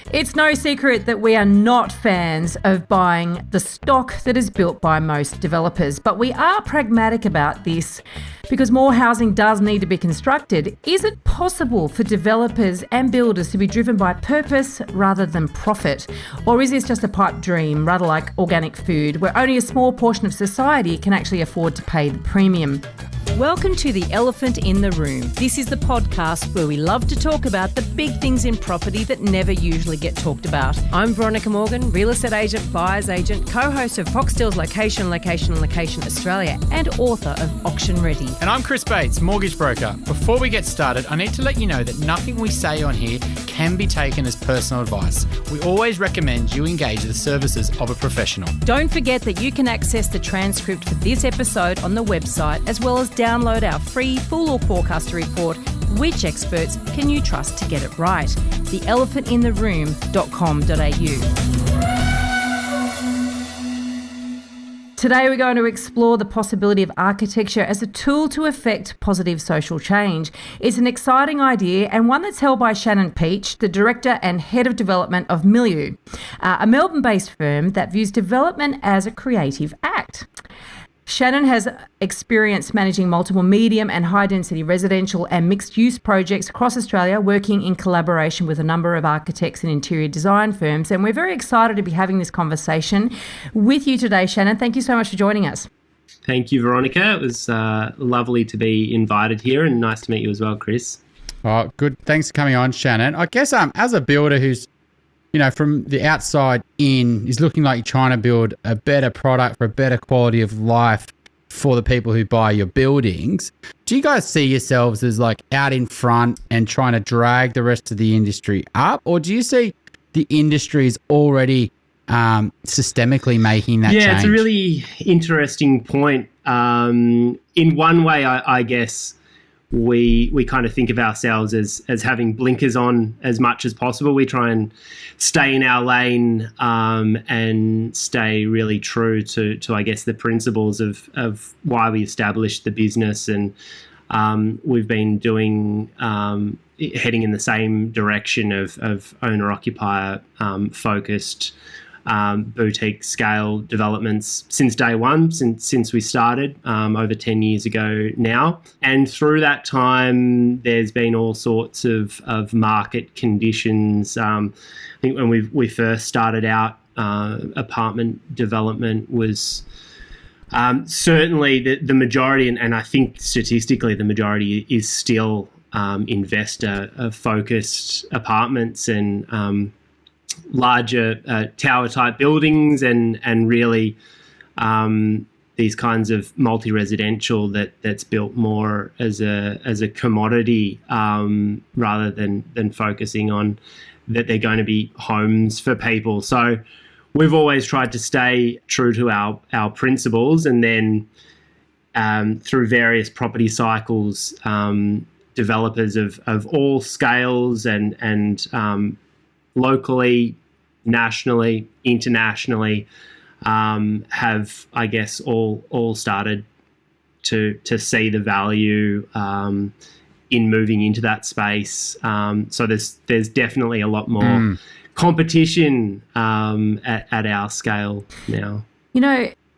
It's no secret that we are not fans of buying the stock that is built by most developers, but we are pragmatic about this because more housing does need to be constructed. Is it possible for developers and builders to be driven by purpose rather than profit? Or is this just a pipe dream, rather like organic food, where only a small portion of society can actually afford to pay the premium? Welcome to The Elephant in the Room. This is the podcast where we love to talk about the big things in property that never usually get talked about. I'm Veronica Morgan, real estate agent, buyer's agent, co-host of Foxtel's Location Australia, and author of Auction Ready. And I'm Chris Bates, mortgage broker. Before we get started, I need to let you know that nothing we say on here can be taken as personal advice. We always recommend you engage the services of a professional. Don't forget that you can access the transcript for this episode on the website, as well as download our free full or forecaster report, Which Experts Can You Trust to Get It Right? theelephantintheroom.com.au. Today we're going to explore the possibility of architecture as a tool to effect positive social change. It's an exciting idea and one that's held by Shannon Peach, the Director and Head of Development of Milieu, a Melbourne-based firm that views development as a creative act. Shannon has experience managing multiple medium and high-density residential and mixed-use projects across Australia, working in collaboration with a number of architects and interior design firms. And we're very excited to be having this conversation with you today, Shannon. Thank you so much for joining us. Thank you, Veronica. It was lovely to be invited here, and nice to meet you as well, Chris. Oh, good. Thanks for coming on, Shannon. I guess as a builder who's, from the outside in, is looking like you're trying to build a better product for a better quality of life for the people who buy your buildings. Do you guys see yourselves as like out in front and trying to drag the rest of the industry up? Or do you see the industry is already systemically making that change? Yeah, it's a really interesting point. In one way, I guess, we kind of think of ourselves as having blinkers on as much as possible. We try and stay in our lane and stay really true to I guess, the principles of why we established the business. And we've been doing heading in the same direction of owner-occupier focused boutique scale developments since day one, since we started over 10 years ago now. And through that time, there's been all sorts of market conditions. I think when we first started out, apartment development was certainly the majority, and I think statistically the majority is still investor-focused apartments and larger tower-type buildings and really these kinds of multi-residential that's built more as a commodity rather than focusing on that they're going to be homes for people. So we've always tried to stay true to our principles, and then through various property cycles, developers of all scales and locally, nationally, internationally, have, I guess, all started to see the value in moving into that space. So there's definitely a lot more competition at our scale now.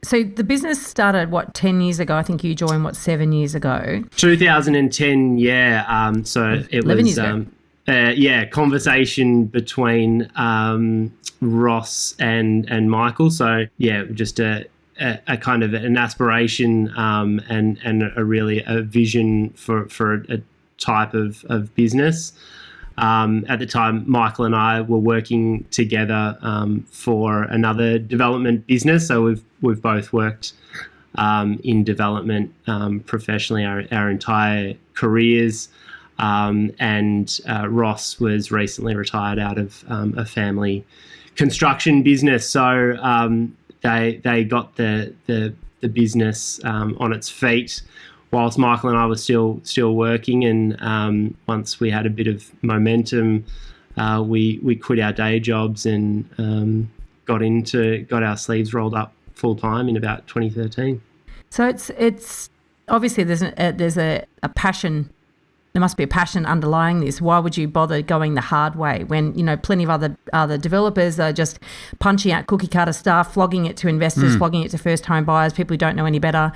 So the business started, 10 years ago? I think you joined, 7 years ago? 2010, yeah. So it 11 was... years ago. Conversation between Ross and Michael. So yeah, just a kind of an aspiration and a really a vision for a type of business. At the time, Michael and I were working together for another development business. So we've both worked in development professionally our entire careers. And Ross was recently retired out of a family construction business. So they got the business on its feet whilst Michael and I were still working. And once we had a bit of momentum, we quit our day jobs and got our sleeves rolled up full time in about 2013. So it's obviously there's a passion there must be a passion underlying this. Why would you bother going the hard way when, plenty of other developers are just punching out cookie cutter stuff, flogging it to investors, flogging it to first home buyers, people who don't know any better,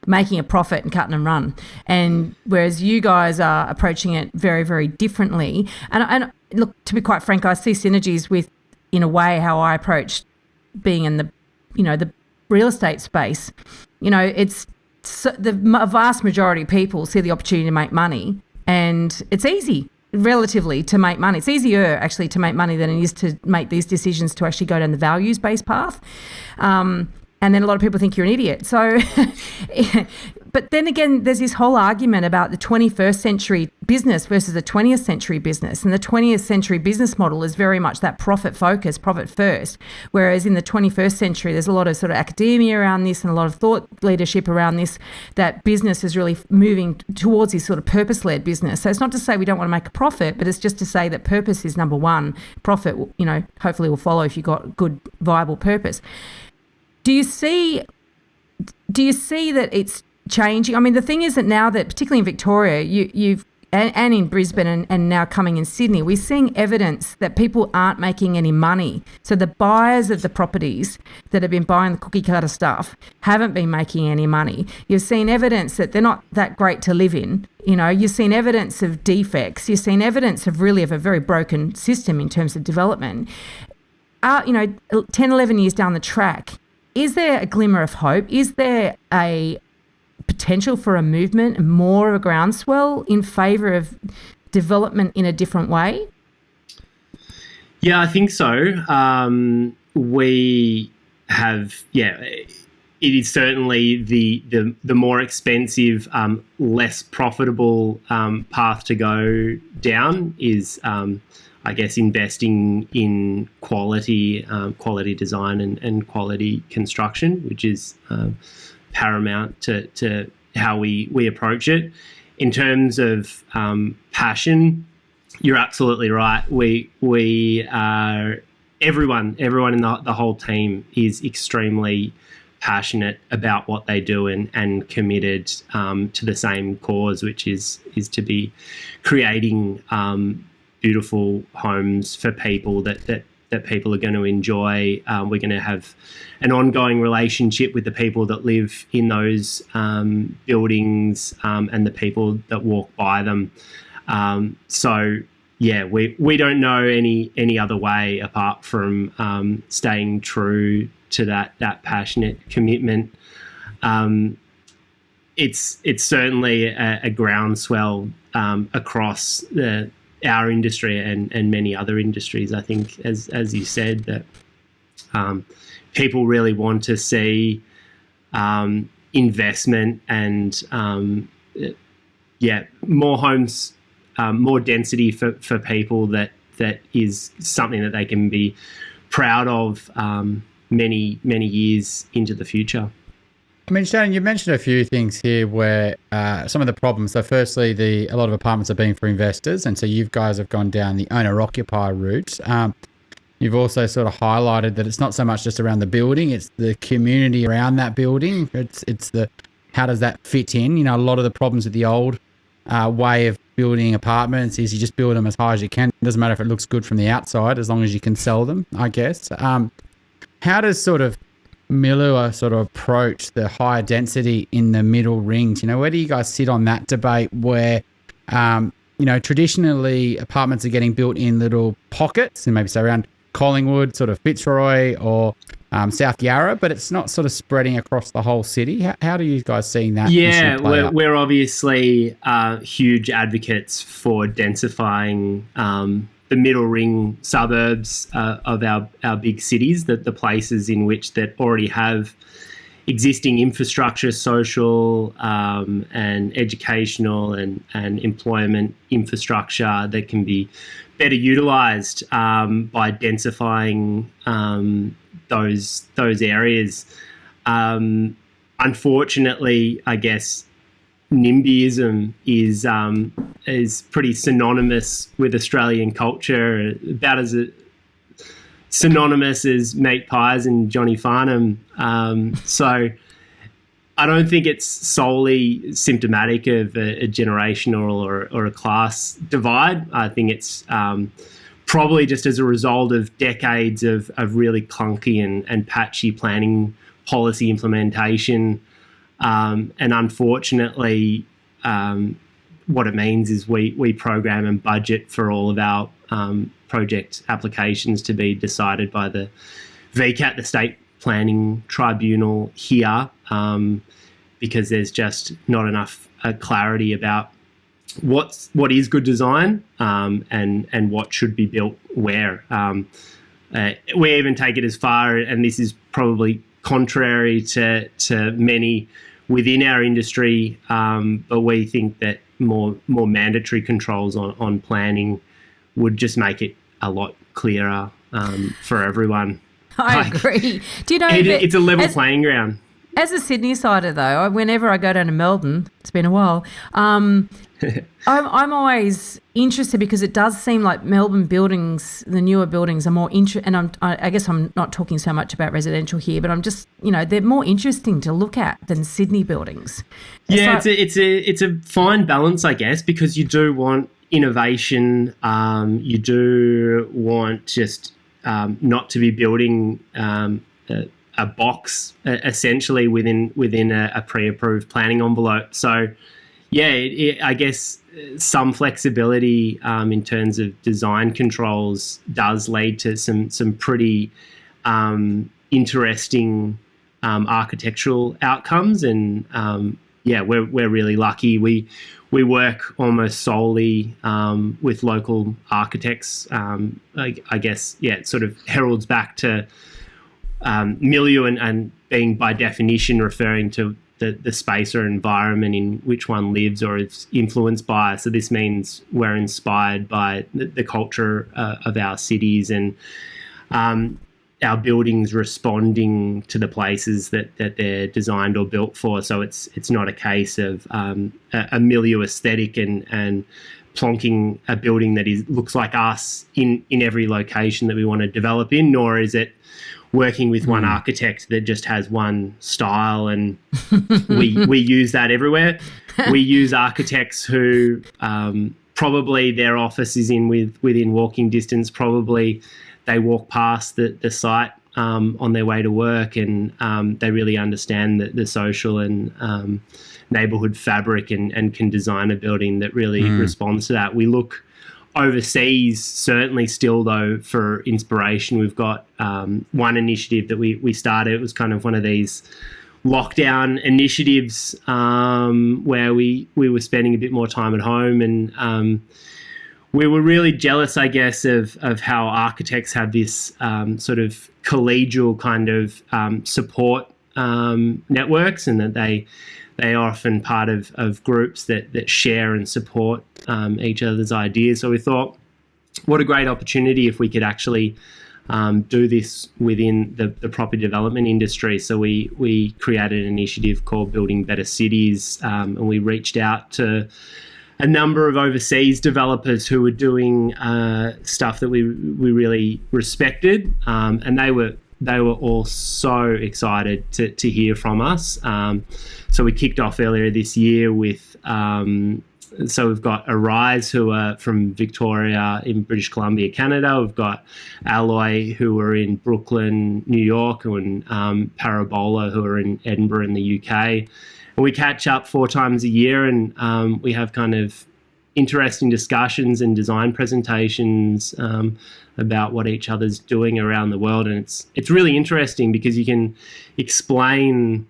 making a profit and cutting and run. And whereas you guys are approaching it very, very differently. And look, to be quite frank, I see synergies with, in a way, how I approach being in the real estate space. The vast majority of people see the opportunity to make money, and it's easy relatively to make money. It's easier actually to make money than it is to make these decisions to actually go down the values-based path. And then a lot of people think you're an idiot. So, but then again, there's this whole argument about the 21st century business versus the 20th century business. And the 20th century business model is very much that profit focus, profit first. Whereas in the 21st century, there's a lot of sort of academia around this and a lot of thought leadership around this, that business is really moving towards this sort of purpose-led business. So it's not to say we don't want to make a profit, but it's just to say that purpose is number one. Profit, hopefully will follow if you've got good, viable purpose. Do you see that it's changing? I mean, the thing is that now that, particularly in Victoria, you've and in Brisbane and now coming in Sydney, we're seeing evidence that people aren't making any money. So the buyers of the properties that have been buying the cookie cutter stuff haven't been making any money. You've seen evidence that they're not that great to live in. You've seen evidence of defects. You've seen evidence of a very broken system in terms of development. 10, 11 years down the track, is there a glimmer of hope? Is there a potential for a movement, more of a groundswell in favour of development in a different way? Yeah, I think so. We have, it is certainly the more expensive, less profitable path to go down is, I guess, investing in quality design and quality construction, which is paramount to how we approach it. In terms of passion, you're absolutely right. We are everyone in the whole team is extremely passionate about what they do and committed to the same cause, which is to be creating beautiful homes for people that people are going to enjoy. We're going to have an ongoing relationship with the people that live in those buildings and the people that walk by them. We don't know any other way apart from staying true to that passionate commitment. It's certainly a groundswell across our industry and many other industries. I think, as you said, that people really want to see investment and more homes, more density for people. That is something that they can be proud of many years into the future. I mean, Shannon, you mentioned a few things here where some of the problems. So firstly, a lot of apartments are being for investors, and so you guys have gone down the owner-occupier route. You've also sort of highlighted that it's not so much just around the building, it's the community around that building. It's the how does that fit in? A lot of the problems with the old way of building apartments is you just build them as high as you can. It doesn't matter if it looks good from the outside as long as you can sell them, I guess. How does sort of Milieu sort of approach the higher density in the middle rings? Where do you guys sit on that debate where, traditionally apartments are getting built in little pockets and maybe say around Collingwood, sort of Fitzroy or South Yarra, but it's not sort of spreading across the whole city. How do you guys see that? Yeah, we're obviously huge advocates for densifying the middle ring suburbs of our big cities, the places in which that already have existing infrastructure, social and educational and employment infrastructure that can be better utilised by densifying those areas. Unfortunately, I guess NIMBYism is pretty synonymous with Australian culture, about as synonymous as meat pies and Johnny Farnham. So I don't think it's solely symptomatic of a generational or a class divide. I think it's probably just as a result of decades of really clunky and patchy planning policy implementation. And unfortunately, what it means is we program and budget for all of our project applications to be decided by the VCAT, the State Planning Tribunal here, because there's just not enough clarity about what is good design and what should be built where. We even take it as far, and this is probably contrary to many within our industry, but we think that more mandatory controls on planning would just make it a lot clearer for everyone. I agree. Do you know it's a level playing ground? As a Sydney sider, though, whenever I go down to Melbourne, it's been a while, I'm always interested because it does seem like Melbourne buildings, the newer buildings, are more interesting. And I guess I'm not talking so much about residential here, but I'm just, they're more interesting to look at than Sydney buildings. It's a fine balance, I guess, because you do want innovation. You do want just not to be building a box essentially within a pre-approved planning envelope. So, I guess some flexibility in terms of design controls does lead to some pretty interesting architectural outcomes. And we're really lucky. We work almost solely with local architects. I guess it sort of heralds back to milieu and being by definition referring to the space or environment in which one lives or is influenced by. So this means we're inspired by the culture of our cities and our buildings responding to the places that they're designed or built for. So it's not a case of a milieu aesthetic and plonking a building that looks like us in every location that we want to develop in, nor is it working with one architect that just has one style and we use that everywhere. We use architects who probably their office is within walking distance. Probably they walk past the site on their way to work, and they really understand the social and neighbourhood fabric and can design a building that really responds to that. We look overseas, certainly still, though, for inspiration. We've got one initiative that we started. It was kind of one of these lockdown initiatives where we were spending a bit more time at home, and we were really jealous, I guess, of how architects have this sort of collegial kind of support networks, and that they are often part of groups that share and support each other's ideas. So we thought, what a great opportunity if we could actually do this within the property development industry. So we created an initiative called Building Better Cities, and we reached out to a number of overseas developers who were doing stuff that we really respected, and they were all so excited to hear from us. So we kicked off earlier this year with, so we've got Arise, who are from Victoria in British Columbia, Canada. We've got Alloy, who are in Brooklyn, New York, and Parabola, who are in Edinburgh in the UK. And we catch up 4 times a year, and we have kind of interesting discussions and design presentations about what each other's doing around the world. And it's really interesting because you can explain.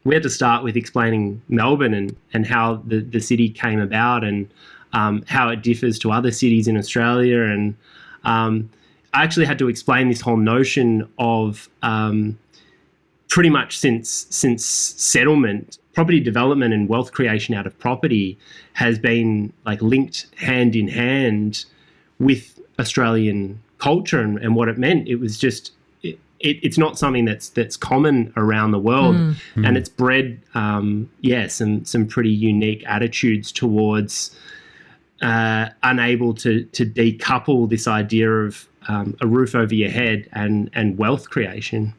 We had to start with explaining Melbourne and how the city came about and how it differs to other cities in Australia. And I actually had to explain this whole notion of pretty much since settlement, property development and wealth creation out of property has been like linked hand in hand with Australian culture and what it meant. It was just it's not something that's common around the world, and it's bred some pretty unique attitudes towards unable to decouple this idea of a roof over your head and wealth creation.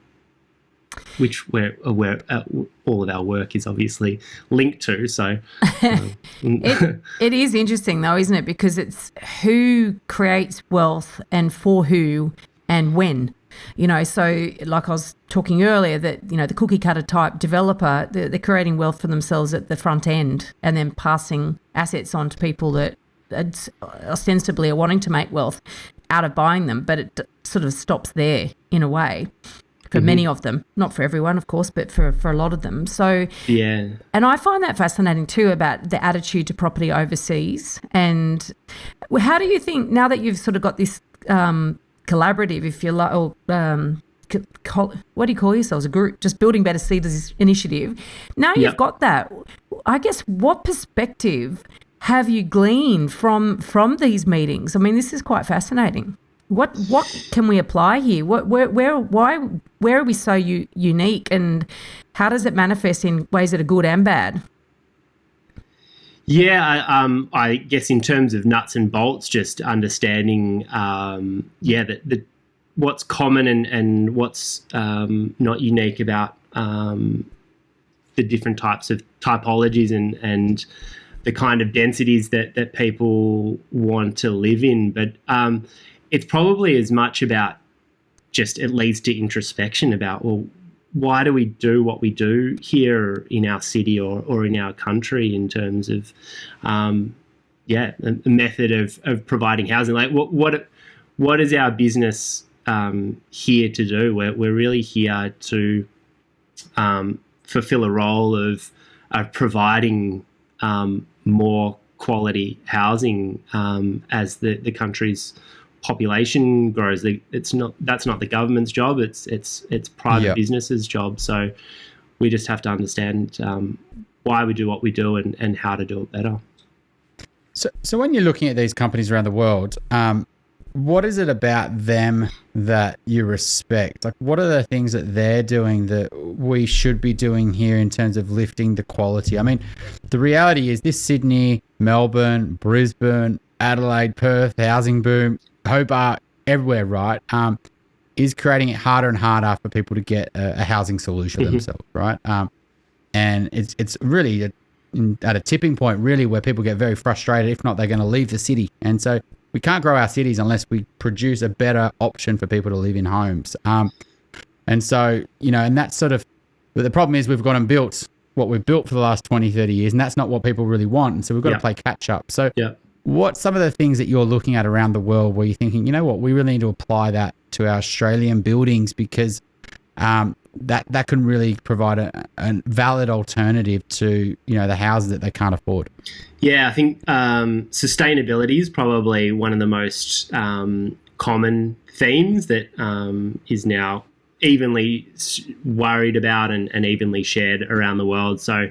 which where all of our work is obviously linked to. So it is interesting though, isn't it? Because it's who creates wealth and for who and when. So like I was talking earlier that, the cookie cutter type developer, they're creating wealth for themselves at the front end and then passing assets on to people that ostensibly are wanting to make wealth out of buying them. But it sort of stops there in a way for many of them, not for everyone, of course, but for a lot of them. So, yeah. And I find that fascinating too about the attitude to property overseas. And how do you think, now that you've sort of got this collaborative, if you like, or what do you call yourselves? A group, just Building Better Cities initiative. Now you've got that. I guess what perspective have you gleaned from these meetings? I mean, this is quite fascinating. What can we apply here? Where are we so unique, and how does it manifest in ways that are good and bad? Yeah, I guess in terms of nuts and bolts, just understanding, that what's common and what's not unique about the different types of typologies and the kind of densities that people want to live in. But it's probably as much about just it leads to introspection about, well, why do we do what we do here in our city or in our country in terms of, a method of providing housing? Like, what is our business here to do? We're really here to fulfill a role of providing more quality housing as the country's population grows. That's not the government's job. It's private businesses' job. So we just have to understand why we do what we do and how to do it better. So when you're looking at these companies around the world, what is it about them that you respect? Like, what are the things that they're doing that we should be doing here in terms of lifting the quality? I mean, the reality is this Sydney, Melbourne, Brisbane, Adelaide, Perth housing boom, Hobart, everywhere, right, is creating it harder and harder for people to get a housing solution themselves, right? And it's really at a tipping point, really, where people get very frustrated. If not, they're going to leave the city. And so we can't grow our cities unless we produce a better option for people to live in homes. And so, and that's sort of, but the problem is we've gone and built what we've built for the last 20, 30 years, and that's not what people really want. And so we've got to play catch up. So what's some of the things that you're looking at around the world where you're thinking, you know what, we really need to apply that to our Australian buildings because that can really provide a valid alternative to, the houses that they can't afford? Yeah, I think sustainability is probably one of the most common themes that is now evenly worried about and evenly shared around the world. So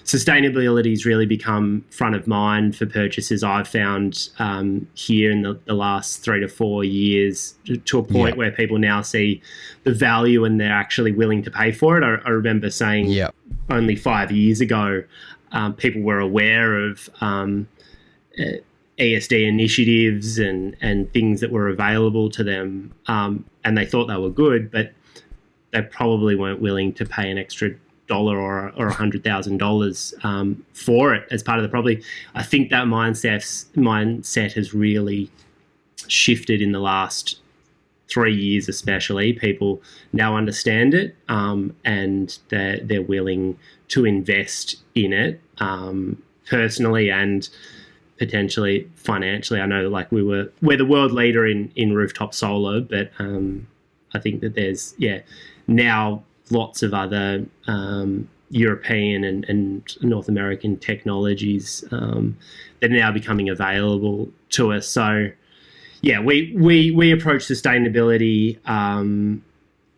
sustainability has really become front of mind for purchasers, I've found here in the last 3 to 4 years, to a point where people now see the value and they're actually willing to pay for it. I remember saying only 5 years ago, people were aware of ESD initiatives and things that were available to them, and they thought they were good, but they probably weren't willing to pay an extra $1 or $100,000 for it as part of the property. I think that mindset has really shifted in the last 3 years, especially. People now understand it, and they're willing to invest in it personally and potentially financially. I know, like, we're the world leader in rooftop solar, but I think that there's now lots of other European and North American technologies that are now becoming available to us. So we approach sustainability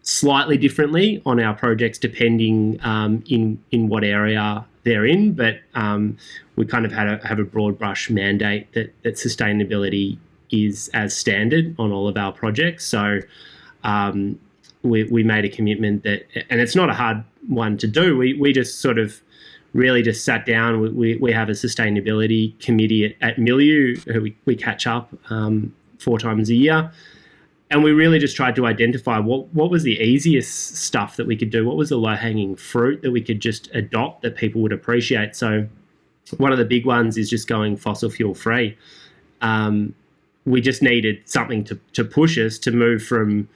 slightly differently on our projects depending in what area they're in, but we kind of have a broad brush mandate that sustainability is as standard on all of our projects. So we made a commitment that, and it's not a hard one to do. We just sort of really just sat down. We have a sustainability committee at Milieu who we catch up 4 times a year, And we really just tried to identify what was the easiest stuff that we could do, what was the low-hanging fruit that we could just adopt that people would appreciate. So one of the big ones is just going fossil fuel free. We just needed something to push us to move from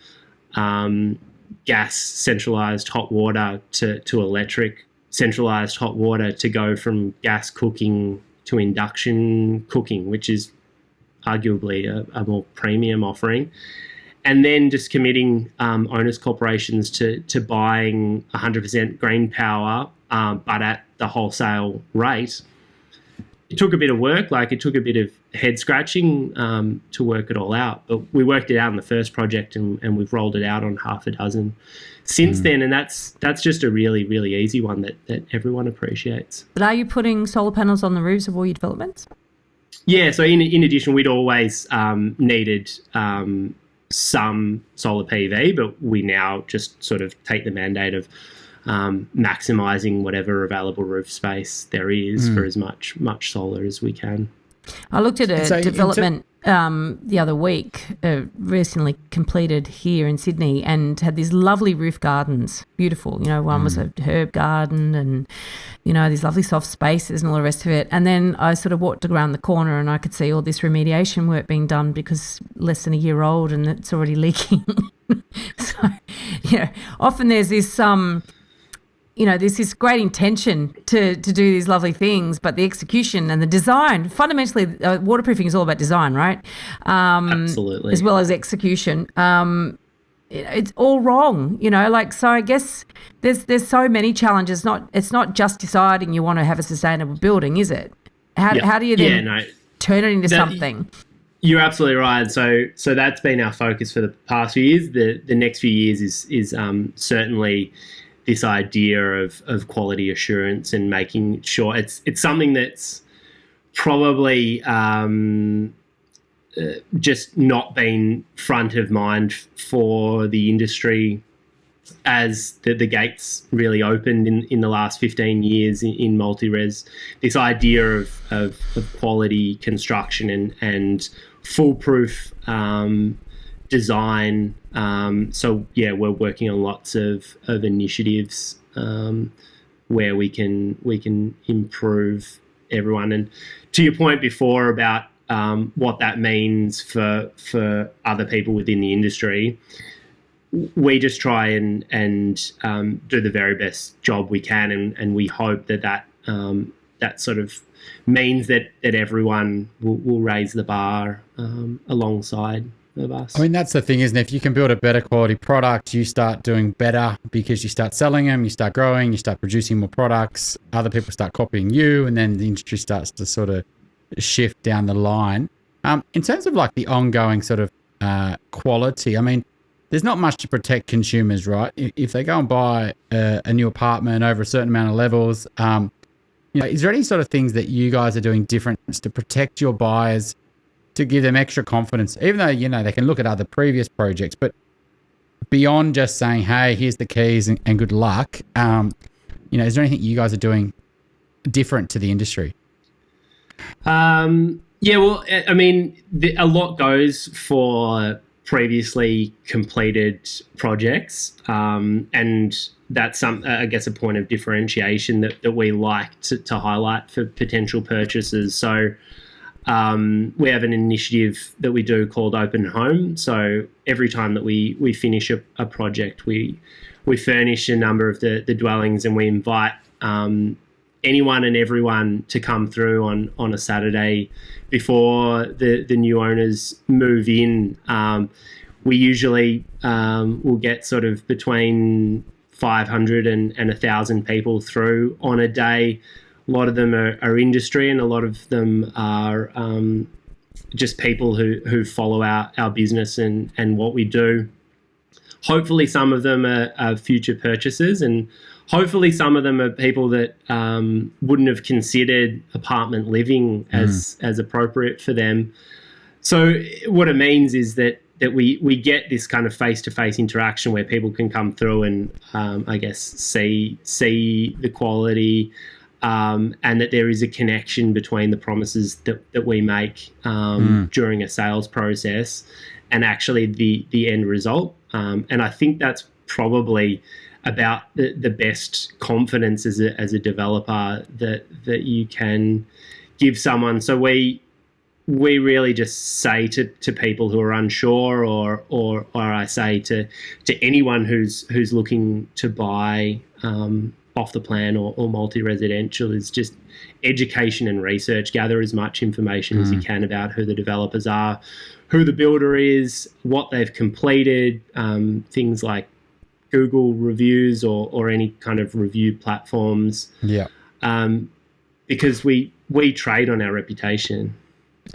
gas centralised hot water to electric centralised hot water, to go from gas cooking to induction cooking, which is arguably a more premium offering. And then just committing owners corporations to buying 100% green power, but at the wholesale rate. It took a bit of work, it took a bit of head scratching to work it all out. But we worked it out in the first project, and we've rolled it out on half a dozen since then. And that's just a really, really easy one that everyone appreciates. But are you putting solar panels on the roofs of all your developments? Yeah, so in addition, we'd always needed some solar PV, but we now just sort of take the mandate of maximising whatever available roof space there is for as much solar as we can. I looked at a development the other week, recently completed here in Sydney, and had these lovely roof gardens, beautiful. One was a herb garden, and these lovely soft spaces and all the rest of it. And then I sort of walked around the corner, and I could see all this remediation work being done because less than a year old, and it's already leaking. So, often there's this there's this great intention to do these lovely things, but the execution and the design, fundamentally, waterproofing is all about design, right? Absolutely. As well as execution. It's all wrong, so I guess there's so many challenges. It's not just deciding you want to have a sustainable building, is it? How do you then turn it into something? You're absolutely right. So that's been our focus for the past few years. The next few years is certainly this idea of quality assurance and making sure it's something that's probably just not been front of mind for the industry as the gates really opened in the last 15 years in multi-res. This idea of quality construction and foolproof design. We're working on lots of initiatives where we can improve everyone. And to your point before about what that means for other people within the industry, we just try and do the very best job we can, and we hope that sort of means that everyone will raise the bar alongside of us. I mean, that's the thing, isn't it? If you can build a better quality product, you start doing better because you start selling them, you start growing, you start producing more products, other people start copying you, and then the industry starts to sort of shift down the line. In terms of the ongoing sort of quality, I mean, there's not much to protect consumers, right? If they go and buy a new apartment over a certain amount of levels, is there any sort of things that you guys are doing different to protect your buyers, to give them extra confidence, even though, they can look at other previous projects, but beyond just saying, hey, here's the keys and good luck, is there anything you guys are doing different to the industry? Well, I mean, a lot goes for previously completed projects, and that's I guess a point of differentiation that we like to highlight for potential purchasers. So we have an initiative that we do called Open Home. So every time that we finish a project, we furnish a number of the dwellings, and we invite anyone and everyone to come through on a Saturday before the new owners move in. We usually will get sort of between 500 and 1,000 people through on a day. A lot of them are industry, and a lot of them are just people who follow our business and what we do. Hopefully some of them are future purchasers, and hopefully some of them are people that wouldn't have considered apartment living as appropriate for them. So what it means is that we get this kind of face-to-face interaction where people can come through and I guess see the quality, and that there is a connection between the promises that we make during a sales process and actually the end result. And I think that's probably about the best confidence as a developer that you can give someone. So we really just say to people who are unsure, or I say to anyone who's looking to buy off the plan or multi-residential, is just education and research. Gather as much information as you can about who the developers are, who the builder is, what they've completed, things like Google reviews or any kind of review platforms. Yeah. Because we trade on our reputation.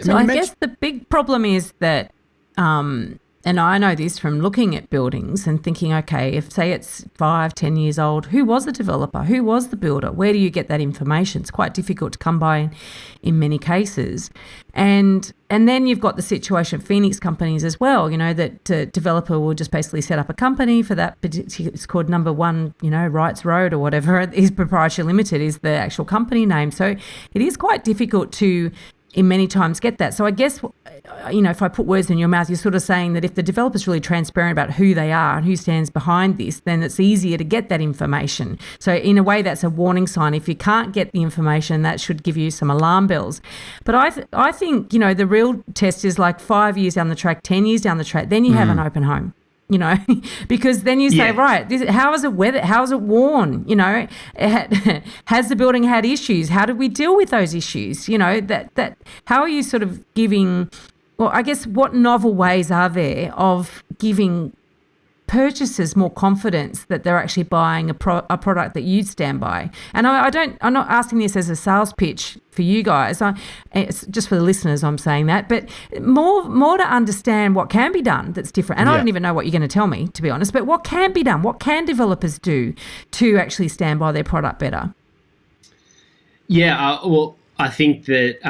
So I guess the big problem is that, and I know this from looking at buildings and thinking, okay, if say it's 5-10 years old, who was the developer? Who was the builder? Where do you get that information? It's quite difficult to come by in many cases. And then you've got the situation of Phoenix companies as well, that a developer will just basically set up a company for that. It's called number one, Wrights Road or whatever. Is Proprietary Limited is the actual company name. So it is quite difficult to in many times get that. So I guess, if I put words in your mouth, you're sort of saying that if the developer's really transparent about who they are and who stands behind this, then it's easier to get that information. So in a way, that's a warning sign. If you can't get the information, that should give you some alarm bells. But I think, the real test is like 5 years down the track, 10 years down the track, then you have an open home. Because then you say, right, how is it weathered? How is it worn? Has the building had issues? How did we deal with those issues? That how are you sort of giving, well, I guess what novel ways are there of giving purchasers more confidence that they're actually buying a product that you stand by? And I'm not asking this as a sales pitch for you guys. It's just for the listeners I'm saying that, but more to understand what can be done that's different. And I don't even know what you're going to tell me, to be honest, but what can be done? What can developers do to actually stand by their product better? Yeah, well, I think that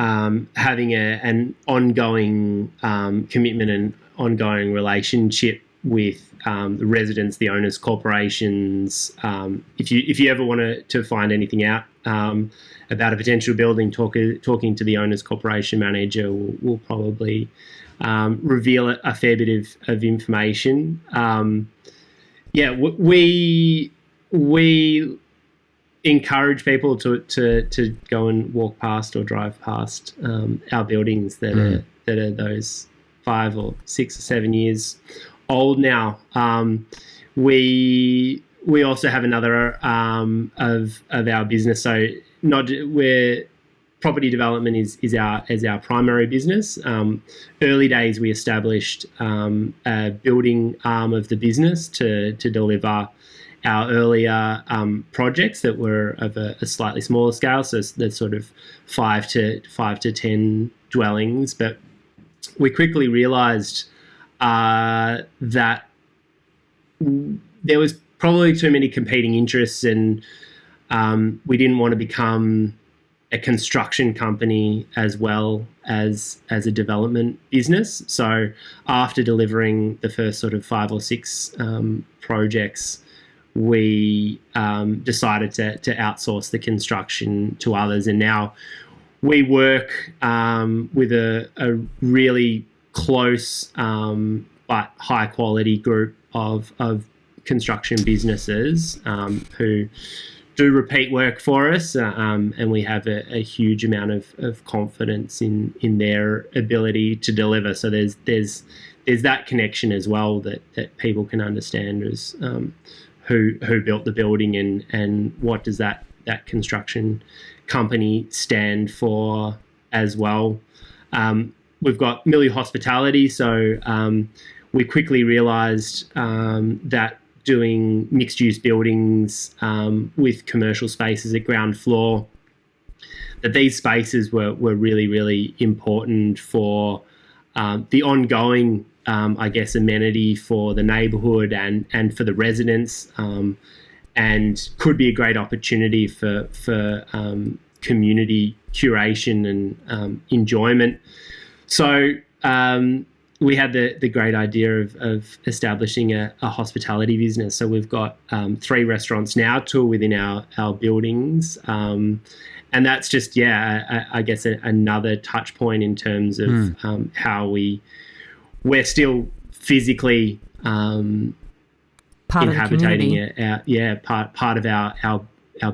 having an ongoing commitment and ongoing relationship with the residents, the owners, corporations. If you ever want to find anything out about a potential building, talking to the owner's corporation manager will probably reveal a fair bit of information. We encourage people to go and walk past or drive past our buildings that are those 5 or 6 or 7 years old now. We also have another of our business. So where property development is our primary business. Early days we established a building arm of the business to deliver our earlier projects that were of a slightly smaller scale. So that's sort of 5 to 10 dwellings. But we quickly realised that there was probably too many competing interests, and we didn't want to become a construction company as well as a development business. So after delivering the first sort of 5 or 6 projects, we decided to outsource the construction to others, and now we work with a really close but high quality group of construction businesses who do repeat work for us, and we have a huge amount of confidence in their ability to deliver. So there's that connection as well that people can understand as who built the building and what does that construction company stand for as well. We've got Milieu hospitality, so we quickly realised that doing mixed-use buildings with commercial spaces at ground floor, that these spaces were really, really important for the ongoing, amenity for the neighbourhood and for the residents, and could be a great opportunity for community curation and enjoyment. So we had the great idea of establishing a hospitality business. So we've got 3 restaurants now, 2 within our buildings. And that's just, I guess another touch point in terms of how we're still physically part inhabiting of the it. Part of our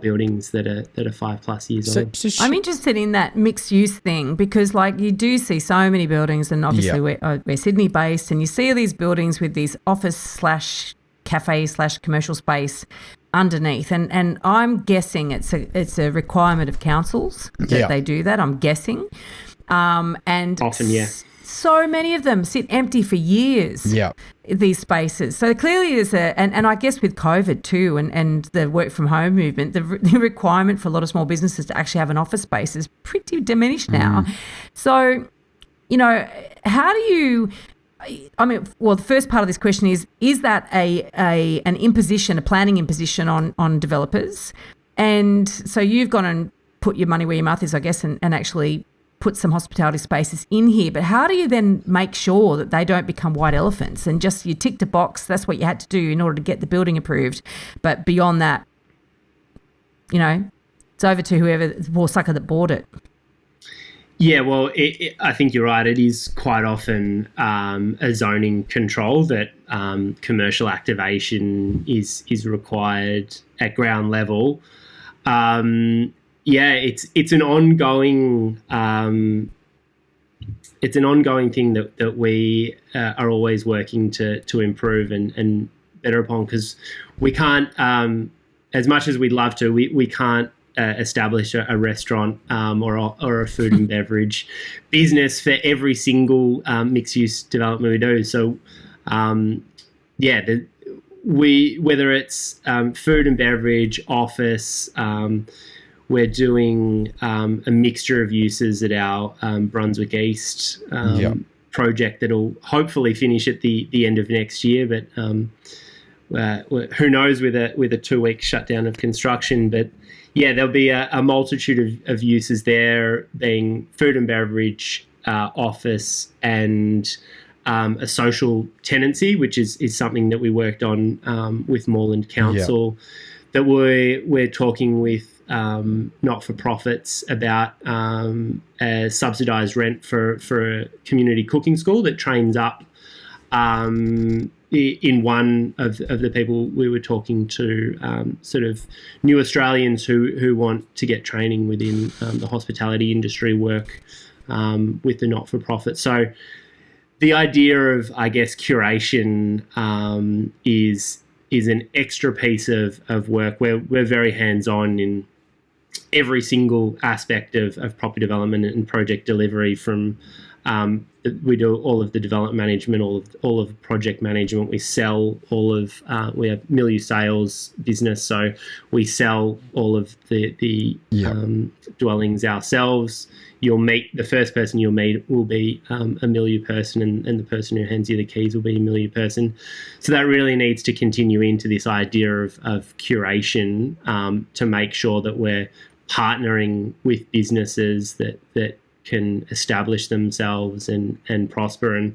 buildings that are 5+ years old. I'm interested in that mixed use thing because, like, you do see so many buildings, and obviously we're Sydney based, and you see all these buildings with these office / cafe / commercial space underneath, and I'm guessing it's a requirement of councils that they do that. I'm guessing, and often, so many of them sit empty for years. Yeah. These spaces. So clearly there's and I guess with COVID too and the work from home movement, the requirement for a lot of small businesses to actually have an office space is pretty diminished now. So, how do you, the first part of this question is that an imposition, a planning imposition on developers? And so you've gone and put your money where your mouth is, I guess, and actually put some hospitality spaces in here, but how do you then make sure that they don't become white elephants and just you ticked a box, that's what you had to do in order to get the building approved, but beyond that, it's over to whoever, the poor sucker that bought it? Yeah, well, I think you're right. It is quite often a zoning control that commercial activation is required at ground level. It's an ongoing thing that we are always working to improve and better upon, because we can't, as much as we'd love to, we can't establish a restaurant or a food and beverage business for every single mixed use development we do. So whether it's food and beverage, office. We're doing a mixture of uses at our Brunswick East project that'll hopefully finish at the end of next year. But who knows with a 2-week shutdown of construction. But there'll be a multitude of uses there, being food and beverage, office, and a social tenancy, which is something that we worked on with Moreland Council. That we're talking with not-for-profits about a subsidised rent for a community cooking school that trains up in one of the people we were talking to, sort of new Australians who want to get training within the hospitality industry, work with the not-for-profit. So the idea of, I guess, curation is an extra piece of work. We're very hands-on in every single aspect of property development and project delivery. From we do all of the development management, all of project management. We sell we have Milieu sales business, so we sell all of the dwellings ourselves. The first person you'll meet will be a Milieu person, and the person who hands you the keys will be a Milieu person. So that really needs to continue into this idea of curation to make sure that we're partnering with businesses that can establish themselves and prosper, and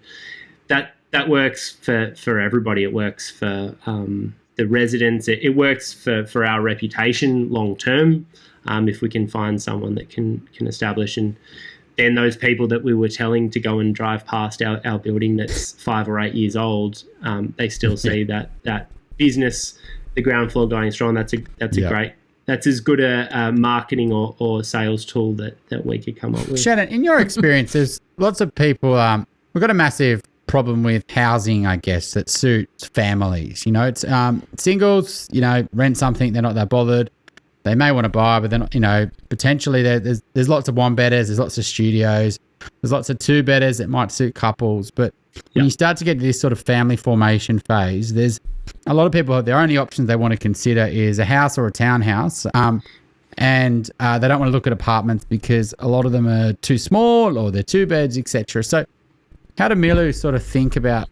that works for everybody. It works for the residents. It works for our reputation long term. If we can find someone that can establish, and then those people that we were telling to go and drive past our building that's 5 or 8 years old, they still see that business, the ground floor going strong. That's a great. That's as good a marketing or sales tool that we could come up with. Shannon, in your experience, there's lots of people. We've got a massive problem with housing, I guess, that suits families. It's singles. Rent something, they're not that bothered. They may want to buy, but then potentially there's lots of 1-bedders, there's lots of studios, there's lots of 2-bedders that might suit couples. But when you start to get to this sort of family formation phase, there's a lot of people, their only options they want to consider is a house or a townhouse, and they don't want to look at apartments because a lot of them are too small or they're 2 beds, etc. So how do Milieu sort of think about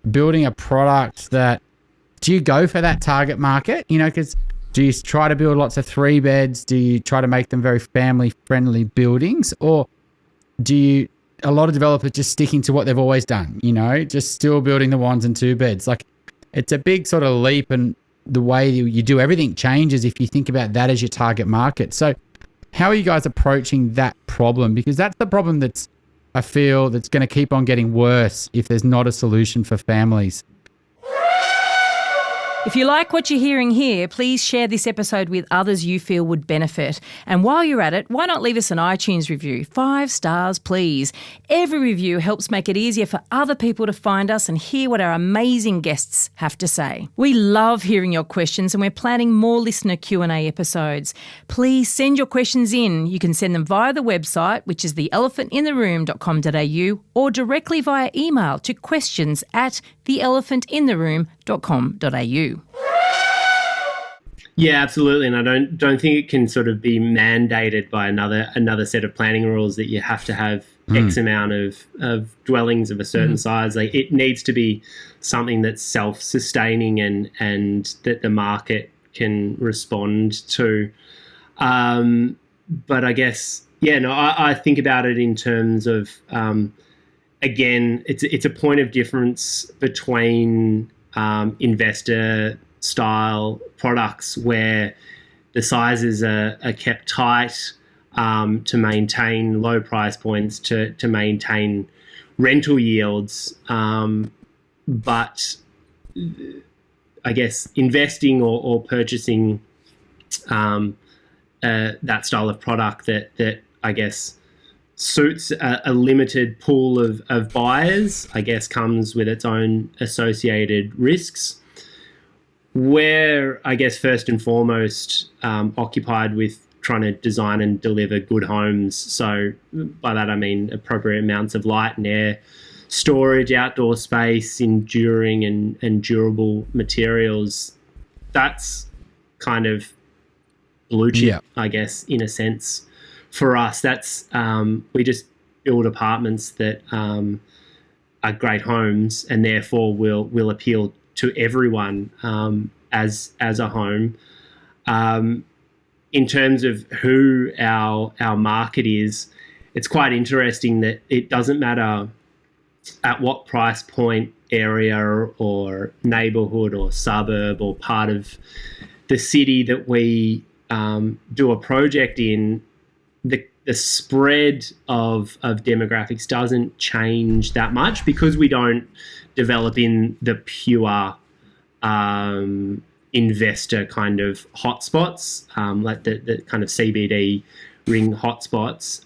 building a product that, do you go for that target market? Because do you try to build lots of 3 beds? Do you try to make them very family-friendly buildings? Or do you a lot of developers just sticking to what they've always done, just still building the 1s and 2 beds. Like, it's a big sort of leap, and the way you do everything changes if you think about that as your target market. So how are you guys approaching that problem? Because that's the problem I feel that's going to keep on getting worse if there's not a solution for families. If you like what you're hearing here, please share this episode with others you feel would benefit. And while you're at it, why not leave us an iTunes review? 5 stars, please. Every review helps make it easier for other people to find us and hear what our amazing guests have to say. We love hearing your questions, and we're planning more listener Q&A episodes. Please send your questions in. You can send them via the website, which is theelephantintheroom.com.au, or directly via email to questions@theelephantintheroom.com.au. Yeah, absolutely, and I don't think it can sort of be mandated by another set of planning rules that you have to have X amount of dwellings of a certain size. Like, it needs to be something that's self-sustaining and that the market can respond to. But I guess, I think about it in terms of again, it's a point of difference between investor style products where the sizes are kept tight to maintain low price points, to maintain rental yields. But I guess investing or purchasing that style of product that I guess suits a limited pool of buyers, I guess, comes with its own associated risks. We're, I guess, first and foremost occupied with trying to design and deliver good homes. So by that I mean appropriate amounts of light and air, storage, outdoor space, enduring and durable materials. That's kind of blue chip, I guess, in a sense. For us, that's we just build apartments that are great homes, and therefore will appeal to everyone as a home. In terms of who our market is, it's quite interesting that it doesn't matter at what price point, area or neighbourhood or suburb or part of the city that we do a project in. The spread of demographics doesn't change that much because we don't develop in the pure investor kind of hotspots, like the kind of CBD ring hotspots.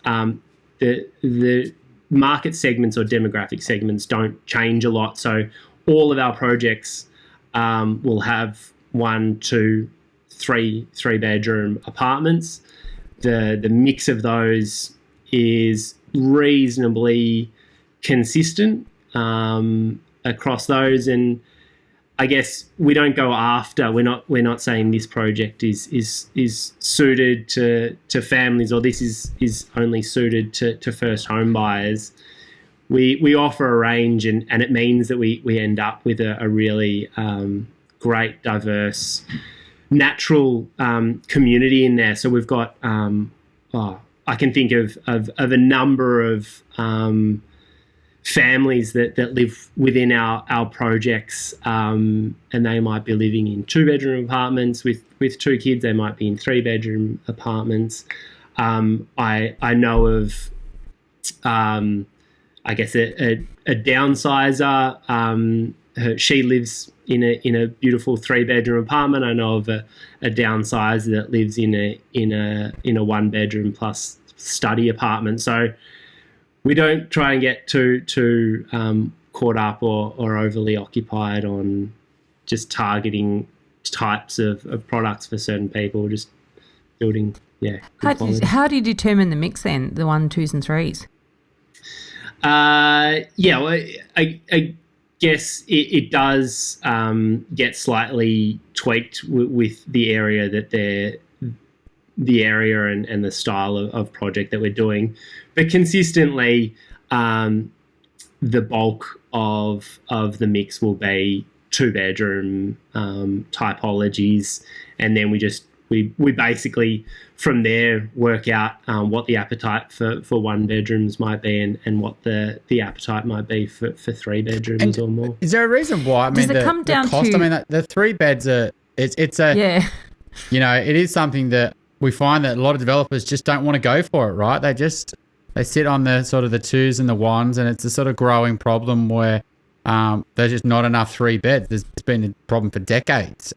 The market segments or demographic segments don't change a lot. So all of our projects will have 1, 2, 3 bedroom apartments. The mix of those is reasonably consistent across those, and I guess we don't go after. We're not saying this project is suited to families, or this is only suited to first home buyers. We offer a range, and it means that we end up with a really great, diverse, natural community in there. So we've got I can think of a number of families that live within our projects, and they might be living in 2-bedroom apartments with 2 kids. They might be in 3-bedroom apartments. I know of I guess a downsizer. She lives in a beautiful 3-bedroom apartment. I know of a downsizer that lives in a 1-bedroom plus study apartment. So we don't try and get too caught up or overly occupied on just targeting types of products for certain people. Just building, good quality. How do you determine the mix then, the 1, 2s and 3s? Well, I guess it does get slightly tweaked with the area that the area and the style of project that we're doing, but consistently the bulk of the mix will be 2-bedroom typologies, and then we we basically from there work out what the appetite for one bedrooms might be and what the appetite might be for three bedrooms or more. Is there a reason why? I mean, Does it come down cost, to? I mean, the three beds are it's a Yeah. you know, it is something that we find that a lot of developers just don't want to go for it, right? They sit on the sort of the twos and the ones, and it's a sort of growing problem where there's just not enough three beds. There's been a problem for decades.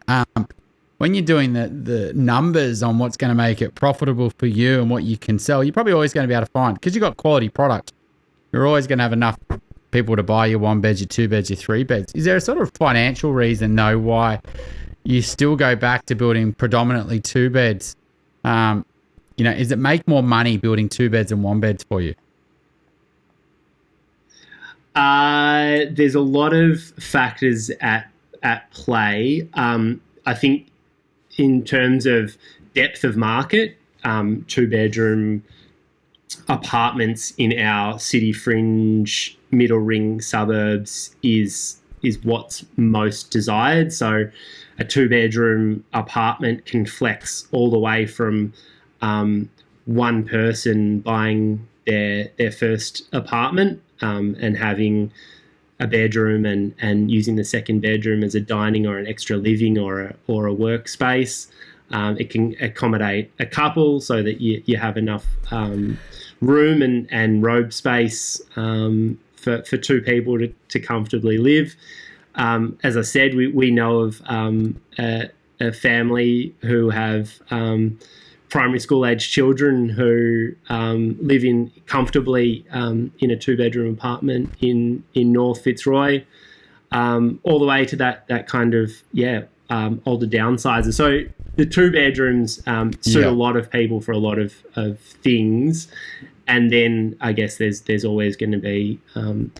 When you're doing the numbers on what's going to make it profitable for you and what you can sell, you're probably always going to be able to find, because you've got quality product, you're always going to have enough people to buy your one beds, your two beds, your three beds. Is there a sort of financial reason, though, why you still go back to building predominantly two beds? You know, does it make more money building two beds and one beds for you? There's a lot of factors at play. I think in terms of depth of market, two bedroom apartments in our city fringe middle ring suburbs is what's most desired. So a two bedroom apartment can flex all the way from one person buying their first apartment and having a bedroom and using the second bedroom as a dining or an extra living or a workspace. It can accommodate a couple so that you have enough room and robe space for two people to comfortably live. As I said, we know of a family who have primary school age children who live comfortably in a two bedroom apartment in North Fitzroy, all the way to that kind of older downsizer. So the two bedrooms suit a lot of people for a lot of things. And then I guess there's always going to be